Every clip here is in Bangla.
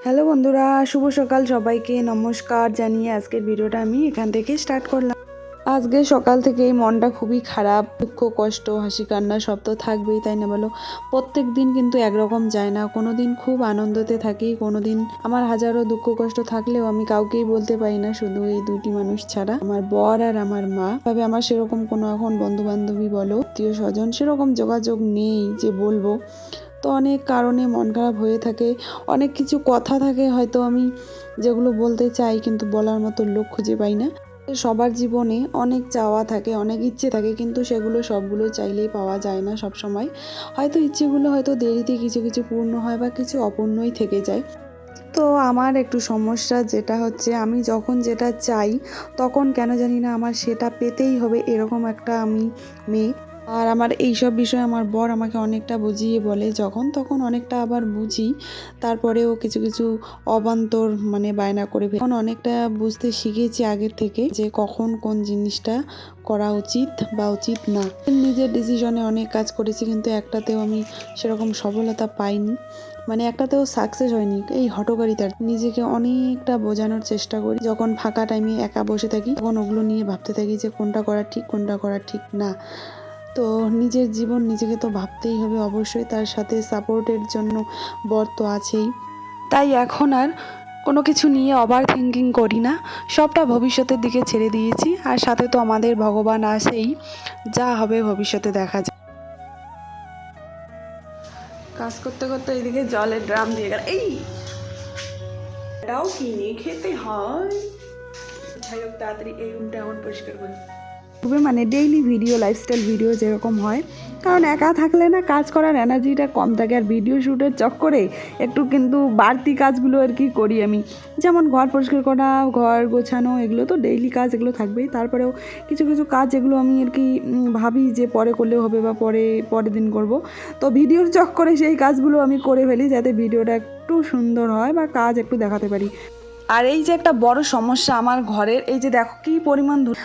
হ্যালো বন্ধুরা, শুভ সকাল সবাইকে নমস্কার জানিয়ে আজকের ভিডিওটা আমি এখান থেকে স্টার্ট করলাম। আজকে সকাল থেকেই মনটা খুবই খারাপ, দুঃখ কষ্ট হাসি কান্না সব তো থাকবেই, তাই না বলো? প্রত্যেক দিন কিন্তু একরকম যায় না, কোনো দিন খুব আনন্দতে থাকি, কোনো দিন আমার হাজারো দুঃখ কষ্ট থাকলেও আমি কাউকেই বলতে পারি না, শুধু এই দুইটি মানুষ ছাড়া, আমার বর আর আমার মা। তবে আমার সেরকম কোনো এখন বন্ধু বান্ধবী বলো আত্মীয় স্বজন সেরকম যোগাযোগ নেই যে বলবো। তো অনেক কারণে মন খারাপ হয়ে থাকে, অনেক কিছু কথা থাকে হয়তো আমি যেগুলো বলতে চাই কিন্তু বলার মতো লোক খুঁজে পাই না। সবার জীবনে অনেক চাওয়া থাকে, অনেক ইচ্ছে থাকে, কিন্তু সেগুলো সবগুলো চাইলেই পাওয়া যায় না সব সময়। হয়তো ইচ্ছেগুলো হয়তো দেরিতে কিছু কিছু পূর্ণ হয় বা কিছু অপূর্ণই থেকে যায়। তো আমার একটু সমস্যা যেটা হচ্ছে, আমি যখন যেটা চাই তখন কেন জানি না আমার সেটা পেতেই হবে, এরকম একটা আমি মেয়ে। আর আমার এইসব বিষয়ে আমার বর আমাকে অনেকটা বুঝিয়ে বলে, যখন তখন অনেকটা আবার বুঝি, তারপরেও কিছু কিছু অবান্তর বায়না করে ফেলি। এখন অনেকটা বুঝতে শিখেছি আগের থেকে যে কখন কোন জিনিসটা করা উচিত বা উচিত না। নিজের ডিসিশনে অনেক কাজ করেছি, কিন্তু একটাতেও আমি সেরকম সফলতা পাইনি, একটাতেও সাকসেস হয়নি। এই হঠকারিতার নিজেকে অনেকটা বোঝানোর চেষ্টা করি, যখন ফাঁকা টাইমে একা বসে থাকি তখন ওগুলো নিয়ে ভাবতে থাকি যে কোনটা করা ঠিক কোনটা করা ঠিক না। তো নিজের জীবন নিজেকে তো ভাবতেই হবে অবশ্যই, তার সাথে সাপোর্টের জন্য বর তো আছেই। তাই এখন আর কোনো কিছু নিয়ে ওভার থিঙ্কিং করি না, সবটা ভবিষ্যতের দিকে ছেড়ে দিয়েছি। আর সাথে তো আমাদের ভগবান আছেই, যা হবে ভবিষ্যতে দেখা যায়। কাজ করতে করতে এইদিকে জলের ড্রাম দিয়ে গেল, এই এটাও কিনে খেতে হয়। যাই হোক, তাড়াতাড়ি এই রুমটা এখন পরিষ্কার করি। ডেইলি ভিডিও লাইফস্টাইল ভিডিও যেরকম হয়, কারণ একা থাকলে না কাজ করার এনার্জিটা কম থাকে, আর ভিডিও শ্যুটের চক্করে একটু কিন্তু বাড়তি কাজগুলো আর কি করি আমি, যেমন ঘর পরিষ্কার করা, ঘর গোছানো, এগুলো তো ডেইলি কাজ, এগুলো থাকবেই। তারপরেও কিছু কিছু কাজ যেগুলো আমি আর কি ভাবি যে পরে করলেও হবে বা পরের দিন করব, তো ভিডিওর চক্করে সেই কাজগুলো আমি করে ফেলি যাতে ভিডিওটা একটু সুন্দর হয় বা কাজ একটু দেখাতে পারি। আর এই যে একটা বড় সমস্যা আমার ঘরের, এই যে দেখো কি পরিমাণ ধুলো,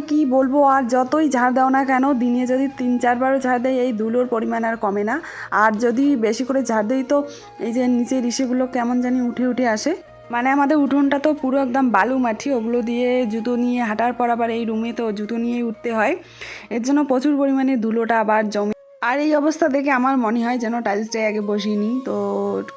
কি বলবো, আর যতই ঝাড় দাও না কেন, দিনে যদি 3-4বারও ঝাড় দেয় এই ধুলোর পরিমাণ আর কমে না। আর যদি বেশি করে ঝাড় দিই তো এই যে নিচের ইসেগুলো কেমন জানি উঠে উঠে আসে। আমাদের উঠোনটা তো পুরো একদম বালু মাটি, ওগুলো দিয়ে জুতো নিয়ে হাঁটার পর আবার এই রুমে তো জুতো নিয়েই উঠতে হয়, এর জন্য প্রচুর পরিমাণে ধুলোটা আবার জমে। আর এই অবস্থা দেখে আমার মনে হয় যেন টাইলসটাই আগে বসিয়ে নিই, তো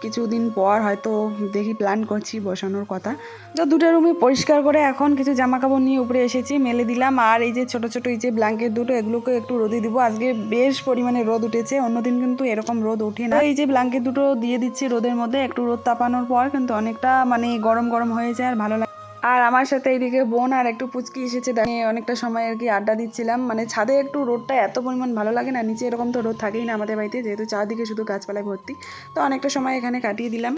কিছুদিন পর হয়তো দেখি প্ল্যান করছি বসানোর কথা। তো দুটো রুমই পরিষ্কার করে এখন কিছু জামা কাপড় নিয়ে উপরে এসেছি, মেলে দিলাম। আর এই যে ছোটো ছোটো এই যে ব্ল্যাঙ্কেট দুটো, এগুলোকে একটু রোদে দিব। আজকে বেশ পরিমাণে রোদ উঠেছে, অন্যদিন কিন্তু এরকম রোদ ওঠে না। এই যে ব্ল্যাঙ্কেট দুটো দিয়ে দিচ্ছি রোদের মধ্যে, একটু রোদ তাপানোর পর কিন্তু অনেকটা গরম গরম হয়ে যায় আর ভালো লাগে। আর আমার সাথে এইদিকে বোন আর একটু পুচকি এসেছে, অনেকটা সময় আর কি আড্ডা দিচ্ছিলাম। ছাদে একটু রোদটা এত পরিমাণ ভালো লাগে না, নিচে এরকম তো রোদ থাকেই না আমাদের বাড়িতে, যেহেতু চারদিকে শুধু গাছপালায় ভর্তি। তো অনেকটা সময় এখানে কাটিয়ে দিলাম।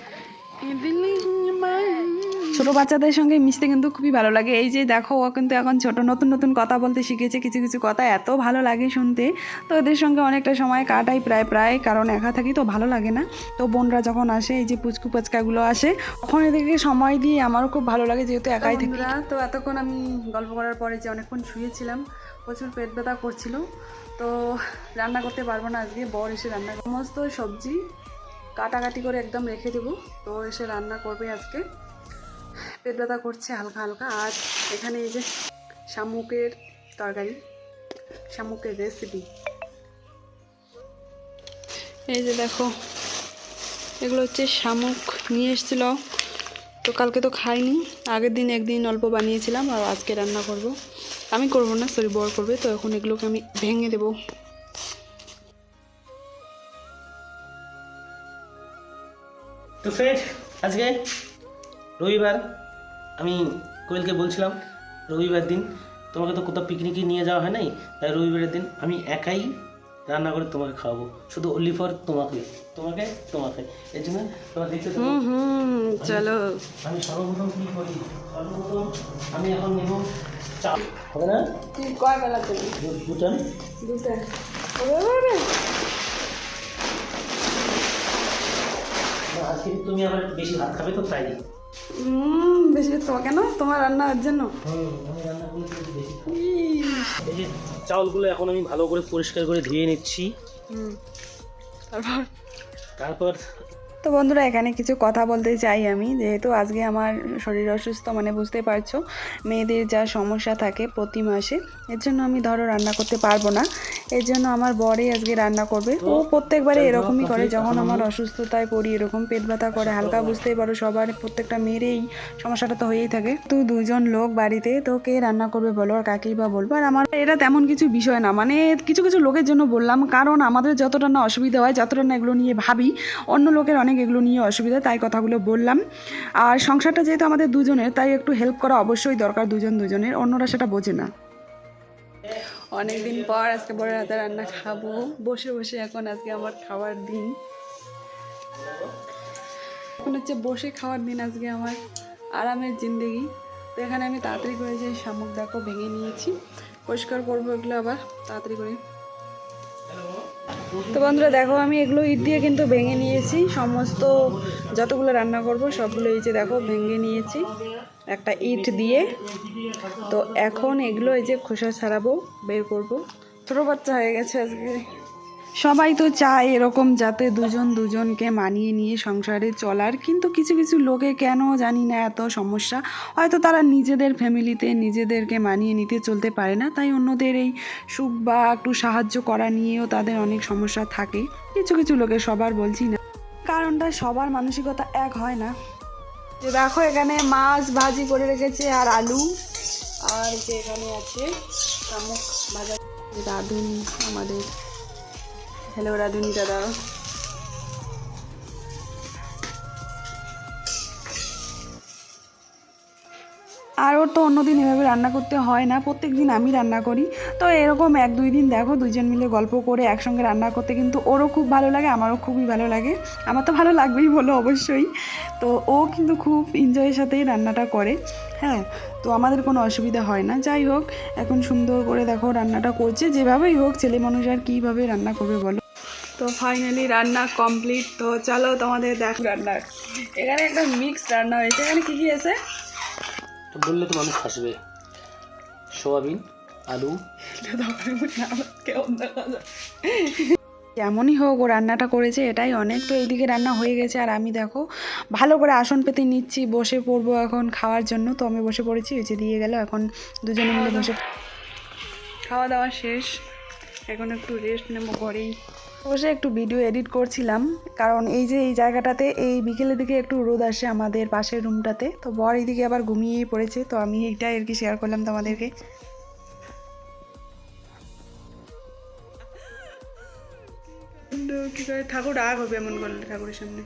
ছোটো বাচ্চাদের সঙ্গে মিশতে কিন্তু খুবই ভালো লাগে। এই যে দেখো, ও কিন্তু এখন ছোটো নতুন নতুন কথা বলতে শিখেছে, কিছু কিছু কথা এত ভালো লাগে শুনতে। তো এদের সঙ্গে অনেকটা সময় কাটাই প্রায়, কারণ একা থাকি তো ভালো লাগে না। তো বোনরা যখন আসে, এই যে পুচকু পাচকাগুলো আসে, তখন এদেরকে সময় দিয়ে আমারও খুব ভালো লাগে, যেহেতু একাই থাকি। তো এতক্ষণ আমি গল্প করার পরে যে অনেকক্ষণ শুয়েছিলাম, প্রচুর পেট ব্যথা করছিল, তো রান্না করতে পারবো না আজকে। বর এসে রান্না, সমস্ত সবজি কাটাকাটি করে একদম রেখে দেবো, তো এসে রান্না করবে আজকে। পেট ব্যথা করছে হালকা হালকা। আর এখানে এই যে শামুকের তরকারি, শামুকের রেসিপি, এই যে দেখো, এগুলো হচ্ছে শামুক নিয়ে এসেছিল, তো কালকে তো খাইনি, আগের দিন একদিন অল্প বানিয়েছিলাম, আর আজকে রান্না করব। আমি করব না, সরি বর করবে। তো এখন এগুলোকে আমি ভেঙে দেবো। তো ফ্রেন্ড, আজকে রবিবার, আমি কোয়েলকে বলছিলাম রবিবার দিন তোমাকে তো কোথাও পিকনিকে নিয়ে যাওয়া হয় নাই, তাই রবিবারের দিন আমি একাই রান্না করে তোমাকে খাওয়াবো, শুধু অনলি ফর তোমাকে এর জন্য তোমার দেখতে চলো। আমি সর্বপ্রথম কী করি, আমি এখন নেব চাল, হবে না? তুই কয় বেলা দেবি? দুটা। আজকে তুমি আবার বেশি ভাত খাবে তো তাই। বেশি তো কেন, তোমার রান্নার জন্য? আমি রান্না করলে বেশি খাই। এই যে চাউলগুলো এখন আমি ভালো করে পরিষ্কার করে ধুয়ে নিচ্ছি। তারপর তো বন্ধুরা এখানে কিছু কথা বলতে চাই আমি, যেহেতু আজকে আমার শরীর অসুস্থ, মানে বুঝতে পারছো মেয়েদের যা সমস্যা থাকে প্রতি মাসে, এর জন্য আমি ধরো রান্না করতে পারবো না। এর জন্য আমার বরই আজকে রান্না করবে। ও প্রত্যেকবারে এরকমই করে, যখন আমার অসুস্থতায় পড়ি এরকম পেট ব্যথা করে হালকা, বুঝতেই পারো সবার প্রত্যেকটা মেয়েরই সমস্যাটা তো হয়েই থাকে। তো দুজন লোক বাড়িতে, তো কে রান্না করবে বলো, আর কাকেই বা বলবো। আর আমার এটা তেমন কিছু বিষয় না, মানে কিছু কিছু লোকের জন্য বললাম, কারণ আমাদের যতটা না অসুবিধা হয়, যতটা না এগুলো নিয়ে ভাবি, অন্য লোকের অনেক এগুলো নিয়ে অসুবিধা, তাই কথাগুলো বললাম। আর সংসারটা যেহেতু আমাদের দুজনের, তাই একটু হেল্প করা অবশ্যই দরকার দুজনের, অন্যরা সেটা বোঝে না। অনেকদিন পর আজকে বড়ের হাতে রান্না খাবো বসে বসে, এখন আজকে আমার খাওয়ার দিন, এখন হচ্ছে বসে খাওয়ার দিন আজকে আমার, আরামের জিন্দেগি। তো এখানে আমি তাড়াতাড়ি করে যে শামুক দেখো ভেঙে নিয়েছি, পরিষ্কার করবো এগুলো আবার তাড়াতাড়ি করে। তো বন্ধুরা দেখো আমি এগুলো ইট দিয়ে কিন্তু ভেঙে নিয়েছি, সমস্ত যতগুলো রান্না করব সবগুলো এই যে দেখো ভেঙে নিয়েছি একটা ইট দিয়ে। তো এখন এগুলো এই যে খোসা ছাড়াবো, বের করব। ছোটো বাচ্চা হয়ে গেছে আজকে, সবাই তো চায় এরকম যাতে দুজন দুজনকে মানিয়ে নিয়ে সংসারে চলার, কিন্তু কিছু কিছু লোকে কেন জানি না এত সমস্যা, হয়তো তারা নিজেদের ফ্যামিলিতে নিজেদেরকে মানিয়ে নিতে চলতে পারে না, তাই অন্যদের এই সুখ বা একটু সাহায্য করা নিয়েও তাদের অনেক সমস্যা থাকে কিছু কিছু লোকের, সবার বলছি না, কারণটা সবার মানসিকতা এক হয় না। যে দেখো এখানে মাছ ভাজি করে রেখেছে আর আলু, আর যে এখানে আছে শামুক ভাজা। রাঁধুনি আমাদের, হ্যালো রাঁধুনি দাদা। আর ওর তো অন্যদিন এভাবে রান্না করতে হয় না, প্রত্যেক দিন আমি রান্না করি। তো এরকম এক দুই দিন দেখো দুইজন মিলে গল্প করে একসঙ্গে রান্না করতে কিন্তু ওরও খুব ভালো লাগে, আমারও খুবই ভালো লাগে। আমার তো ভালো লাগবেই বলো অবশ্যই। তো ও কিন্তু খুব এনজয়ের সাথেই রান্নাটা করে, হ্যাঁ। তো আমাদের কোনো অসুবিধা হয় না। যাই হোক এখন সুন্দর করে দেখো রান্নাটা করছে, যেভাবেই হোক ছেলে মানুষ আর কীভাবে রান্না করবে বলো। তো ফাইনালি রান্না কমপ্লিট। তো চলো তোমাদের দেখো রান্নার, এখানে একটা মিক্স রান্না হয়েছে। এখানে কী কী আছে তো বললে তো মানুষ হাসবে। সোয়াবিন, আলু, যেমনই হোক ও রান্নাটা করেছে এটাই অনেক। তো এইদিকে রান্না হয়ে গেছে আর আমি দেখো ভালো করে আসন পেতে নিচ্ছি, বসে পড়বো এখন খাওয়ার জন্য। তো আমি বসে পড়েছি, এসে দিয়ে গেল, এখন দুজনে মিলে বসে খাওয়া দাওয়া শেষ, এখন একটু রেস্ট নেবো ঘরেই বসে। একটু ভিডিও এডিট করছিলাম, কারণ এই যে এই জায়গাটাতে এই বিকেলের দিকে একটু রোদ আসে আমাদের পাশের রুমটাতে। তো বর এইদিকে আবার ঘুমিয়েই পড়েছে, তো আমি এইটাই আর কি শেয়ার করলাম তোমাদেরকে। কি করে ঠাকুর রাগ হবে এমন করলে ঠাকুরের সামনে?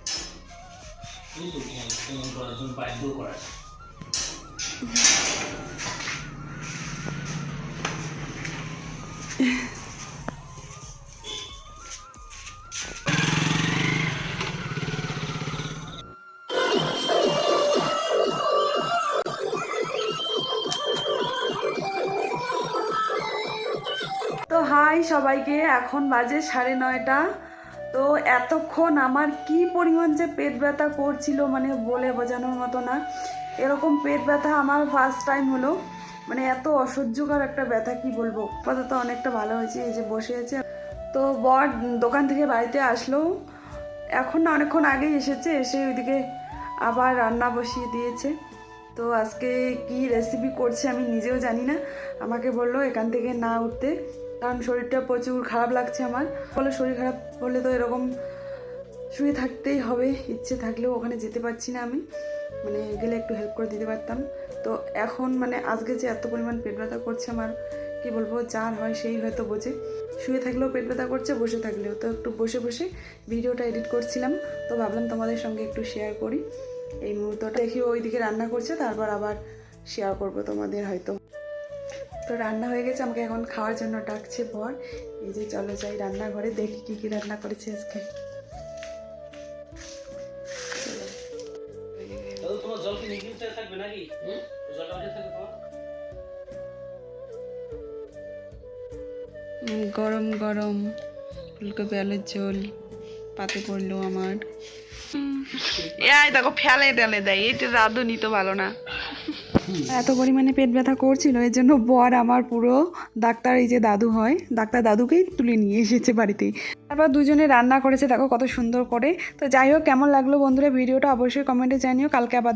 তো হাই সবাইকে, এখন বাজে 9:30। তো এতক্ষণ আমার কি পরিমাণ যে পেট ব্যথা করছিল, মানে বলে বোঝানোর মতো না। এরকম পেট ব্যথা আমার ফার্স্ট টাইম হলো, মানে এত অসহ্যকর একটা ব্যথা কি বলবো। আপাতত অনেকটা ভালো হয়েছে, এই যে বসে আছে। তো বর দোকান থেকে বাড়িতে আসলো, এখন না অনেকক্ষণ আগেই এসেছে, এসে ওইদিকে আবার রান্না বসিয়ে দিয়েছে। তো আজকে কি রেসিপি করছে আমি নিজেও জানি না, আমাকে বললো এখান থেকে না উঠতে, কারণ শরীরটা প্রচুর খারাপ লাগছে আমার। বলে শরীর খারাপ হলে তো এরকম শুয়ে থাকতেই হবে, ইচ্ছে থাকলেও ওখানে যেতে পারছি না আমি, মানে গেলে একটু হেল্প করে দিতে পারতাম। তো এখন মানে আজকে যে এত পরিমাণ পেট ব্যথা করছে আমার, কি বলবো, যার হয় সেই হয়তো বোঝে। শুয়ে থাকলেও পেট ব্যথা করছে, বসে থাকলেও। তো একটু বসে বসে ভিডিওটা এডিট করছিলাম, তো ভাবলাম তোমাদের সঙ্গে একটু শেয়ার করি এই মুহূর্তটা। দেখি ওইদিকে রান্না করছে, তারপর আবার শেয়ার করবো তোমাদের হয়তো। তো রান্না হয়ে গেছে, আমাকে এখন খাওয়ার জন্য ডাকছে বর। এই যে চলো যাই রান্নাঘরে, দেখি কী কী রান্না করেছে আজকে। তোমার জল কি নিগড়িতে থাকবে নাকি? জলটা বেঁচে থাকবে তোমার? গরম গরম ফুলকপি আলুর ঝোল পাতে পড়লো আমার। এই দেখো ফেলে টেলে দেয়, এটা রাঁধুনি তো ভালো না। এত পরিমাণে পেট ব্যথা করছিল, এর জন্য বর আমার পুরো ডাক্তার, এই যে দাদু হয়, ডাক্তার দাদুকেই তুলে নিয়ে এসেছে বাড়িতে। তারপর দুজনে রান্না করেছে, দেখো কত সুন্দর করে। তো যাই হোক, কেমন লাগলো বন্ধুরা ভিডিওটা অবশ্যই কমেন্টে জানিও। কালকে আবার